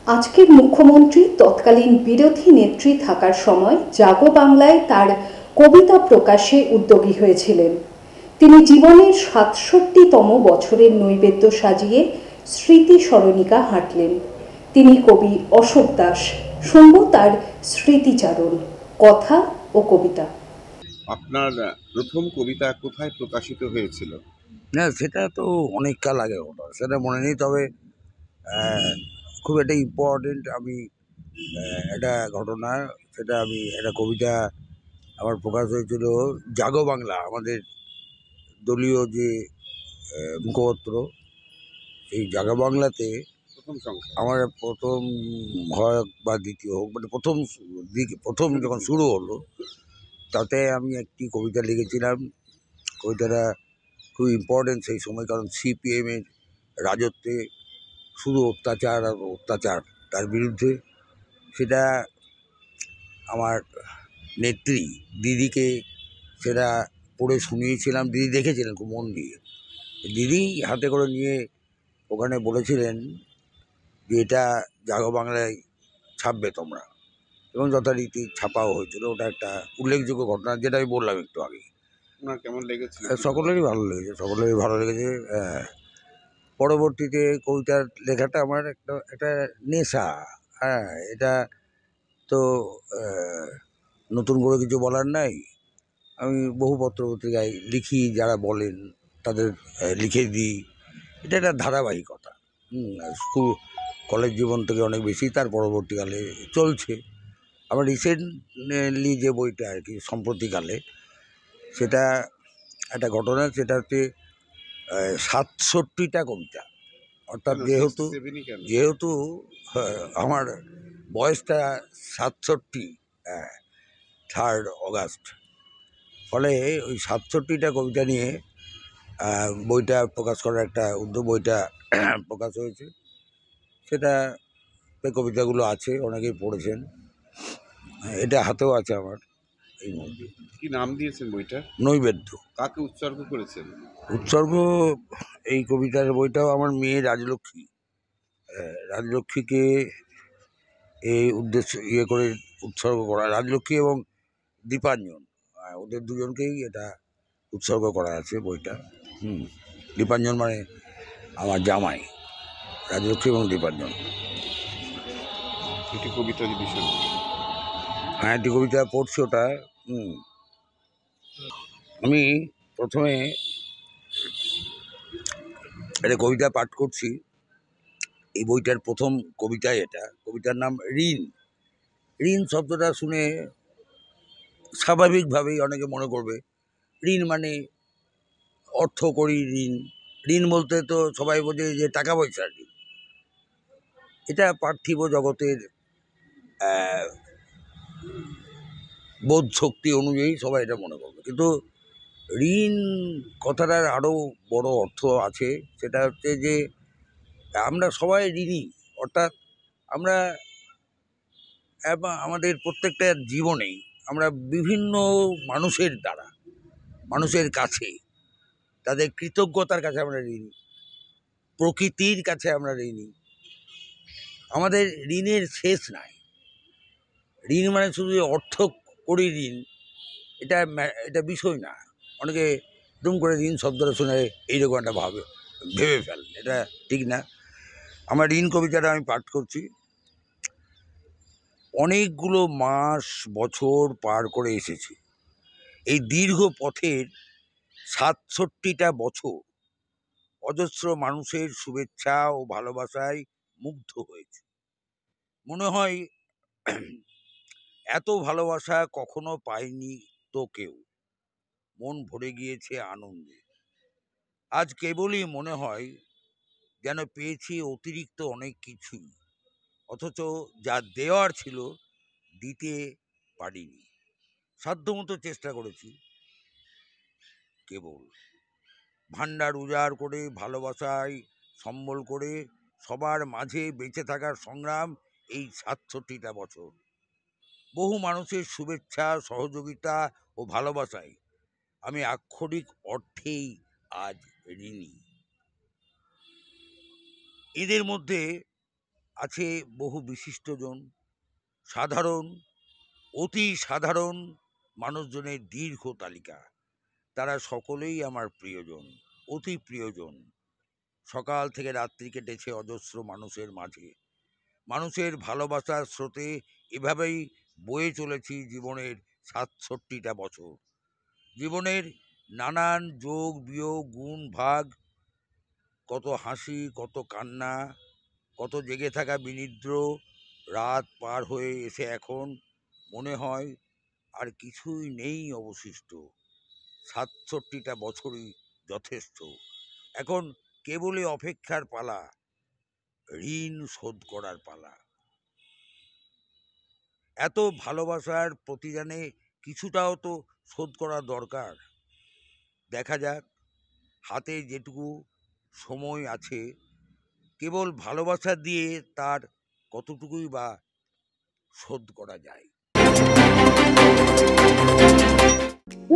আজকের মুখ্যমন্ত্রী তৎকালীন বিরোধী নেত্রী থাকার সময় জাগো বাংলায় তার কবিতা প্রকাশে উদ্যোগী হয়েছিলেন। তিনি জীবনের ৬৭তম বছরের নৈবেদ্য সাজিয়ে স্মৃতি সরণিকা হাঁটলেন। তিনি কবি অশোক দাস। শুনব তার স্মৃতিচারণ, কথা ও কবিতা। আপনার প্রথম কবিতা কোথায় প্রকাশিত হয়েছিল? না, সেটা তো অনেক কাল আগে ঘটনা, সেটা মনে নেই। তবে খুব একটা ইম্পর্টেন্ট একটা ঘটনা, সেটা একটা কবিতা আমার প্রকাশ হয়েছিল জাগো বাংলা, আমাদের দলীয় যে মুখপত্র, এই জাগো বাংলাতে প্রথম সংখ্যা আমার প্রথম হয় বা দ্বিতীয় হোক, মানে প্রথম যখন শুরু হলো, তাতে আমি একটি কবিতা লিখেছিলাম। কবিতাটা খুব ইম্পর্টেন্ট সেই সময়, কারণ সিপিএমের রাজত্বে শুধু অত্যাচার আর অত্যাচার, তার বিরুদ্ধে। সেটা আমার নেত্রী দিদিকে সেটা পড়ে শুনিয়েছিলাম। দিদি দেখেছিলেন খুব মন দিয়ে। দিদি হাতে করে নিয়ে ওখানে বলেছিলেন যে এটা জাগো বাংলায় ছাপবে তোমরা, এবং যথারীতি ছাপাও হয়েছিল। ওটা একটা উল্লেখযোগ্য ঘটনা, যেটা আমি বললাম একটু আগে। আপনার কেমন লেগেছিল? সকলেরই ভালো লেগেছে, সকলেরই ভালো লেগেছে। পরবর্তীতে কবিতার লেখাটা আমার একটা নেশা। হ্যাঁ, এটা তো নতুন করে কিছু বলার নাই। আমি বহু পত্রপত্রিকায় লিখি, যারা বলেন তাদের লিখে দিই। এটা একটা ধারাবাহিকতা। স্কুল কলেজ জীবন থেকে অনেক বেশি, তার পরবর্তীকালে চলছে। আমার রিসেন্টলি যে বইটা আর কি সম্প্রতিকালে, সেটা একটা ঘটনা। সেটা হচ্ছে ৬৭টা কবিতা। অর্থাৎ যেহেতু আমার বয়সটা ৬৭, 3 অগাস্ট, ফলে ওই ৬৭টা কবিতা নিয়ে বইটা প্রকাশ করার একটা উদ্যোগ। বইটা প্রকাশ হয়েছে, সেটা কবিতাগুলো আছে, অনেকেই পড়েছেন। এটা হাতেও আছে আমার এই মুহূর্তে। কি নাম দিয়েছেন বইটা? নৈবেদ্য। কাকে উৎসর্গ করেছেন? উৎসর্গ, এই কবিতার বইটাও আমার মেয়ে রাজলক্ষ্মী, রাজলক্ষ্মীকে এই উদ্দেশ্য করে উৎসর্গ করা। রাজলক্ষ্মী এবং দীপাঞ্জন, ওদের দুজনকেই এটা উৎসর্গ করা আছে বইটা। দীপাঞ্জন মানে আমার জামাই, রাজলক্ষ্মী এবং দীপাঞ্জন। একটি কবিতা যদি শুনি। হ্যাঁ, একটি কবিতা পড়ছি ওটা। আমি প্রথমে একটা কবিতা পাঠ করছি। এই বইটার প্রথম কবিতাই এটা। কবিতার নাম ঋণ। ঋণ শব্দটা শুনে স্বাভাবিকভাবেই অনেকে মনে করবে ঋণ মানে অর্থকরী ঋণ। ঋণ বলতে তো সবাই বোঝে যে টাকা পয়সার ঋণ। এটা পার্থিব জগতের বোধ শক্তি অনুযায়ী সবাই এটা মনে করবে, কিন্তু ঋণ কথাটার আরও বড় অর্থ আছে। সেটা হচ্ছে যে আমরা সবাই ঋণী, অর্থাৎ আমরা আমাদের প্রত্যেকটা জীবনেই আমরা বিভিন্ন মানুষের দ্বারা, মানুষের কাছে, তাদের কৃতজ্ঞতার কাছে আমরা ঋণী, প্রকৃতির কাছে আমরা ঋণী। আমাদের ঋণের শেষ নাই। ঋণ মানে শুধু অর্থ করি ঋণ, এটা বিষয় না। অনেকে দুম করে ঋণ শব্দটা শুনে এইরকম একটা ভেবে ফেলে, এটা ঠিক না। আমার ঋণ কবিতাটা আমি পাঠ করছি। অনেকগুলো মাস বছর পার করে এসেছি। এই দীর্ঘ পথের ৬৭টা বছর অজস্র মানুষের শুভেচ্ছা ও ভালোবাসায় মুগ্ধ হয়েছে। মনে হয় এত ভালোবাসা কখনো পায়নি তো কেউ। মন ভরে গিয়েছে আনন্দে। আজ কেবলই মনে হয় যেন পেয়েছি অতিরিক্ত অনেক কিছুই, অথচ যা দেওয়ার ছিল দিতে পারিনি। সাধ্যমতো চেষ্টা করেছি, কেবল ভান্ডার উজাড় করে, ভালোবাসায় সম্বল করে সবার মাঝে বেঁচে থাকার সংগ্রাম। এই ৬৭টা বছর বহু মানুষের শুভেচ্ছা, সহযোগিতা ও ভালোবাসায় আমি আক্ষরিক অর্থেই আজ ঋণী। এদের মধ্যে আছে বহু বিশিষ্টজন, সাধারণ, অতি সাধারণ মানুষজনের দীর্ঘ তালিকা। তারা সকলেই আমার প্রিয়জন, অতি প্রিয়জন। সকাল থেকে রাত্রি কেটেছে অজস্র মানুষের মাঝে। মানুষের ভালোবাসার স্রোতে এভাবেই বয়ে চলেছি জীবনের ৬৭টা বছর। জীবনের নানান যোগ বিয়োগ, গুণ ভাগ, কত হাসি, কত কান্না, কত জেগে থাকা বিনিদ্র রাত পার হয়ে এসে এখন মনে হয় আর কিছুই নেই অবশিষ্ট। ৬৭টা বছরই যথেষ্ট। এখন কেবলই অপেক্ষার পালা, ঋণ শোধ করার পালা। এত ভালোবাসার প্রতিদানে কিছুটাও তো শোধ করা দরকার। দেখা যাক হাতে যেটুকু সময় আছে, কেবল ভালোবাসা দিয়ে তার কতটুকুই বা শোধ করা যায়।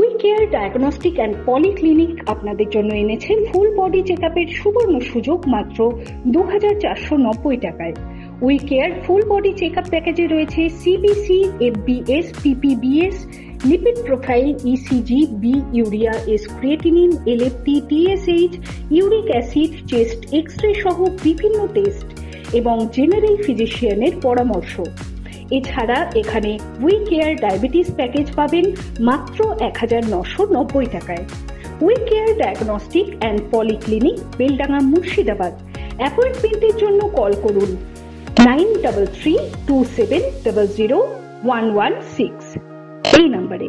We care diagnostic and polyclinic আপনাদের জন্য এনেছেন ফুল বডি চেকআপের সুবর্ণ সুযোগ মাত্র ২,৪৯০ টাকায়। We care full body checkup প্যাকেজে রয়েছে CBC, FBS, PPBS, lipid profile, ECG, B urea, S creatinine, LFT, TSH, uric acid, chest X ray সহ বিভিন্ন টেস্ট এবং জেনারেল ফিজিশিয়ানের পরামর্শ। এছাড়া এখানে উই কেয়ার ডায়াবেটিস প্যাকেজ পাবেন মাত্র ১,৯৯০ টাকায়। We care diagnostic and polyclinic, Beldanga, Murshidabad. অ্যাপয়েন্টমেন্টের জন্য কল করুন 9332700116 এই নম্বরে।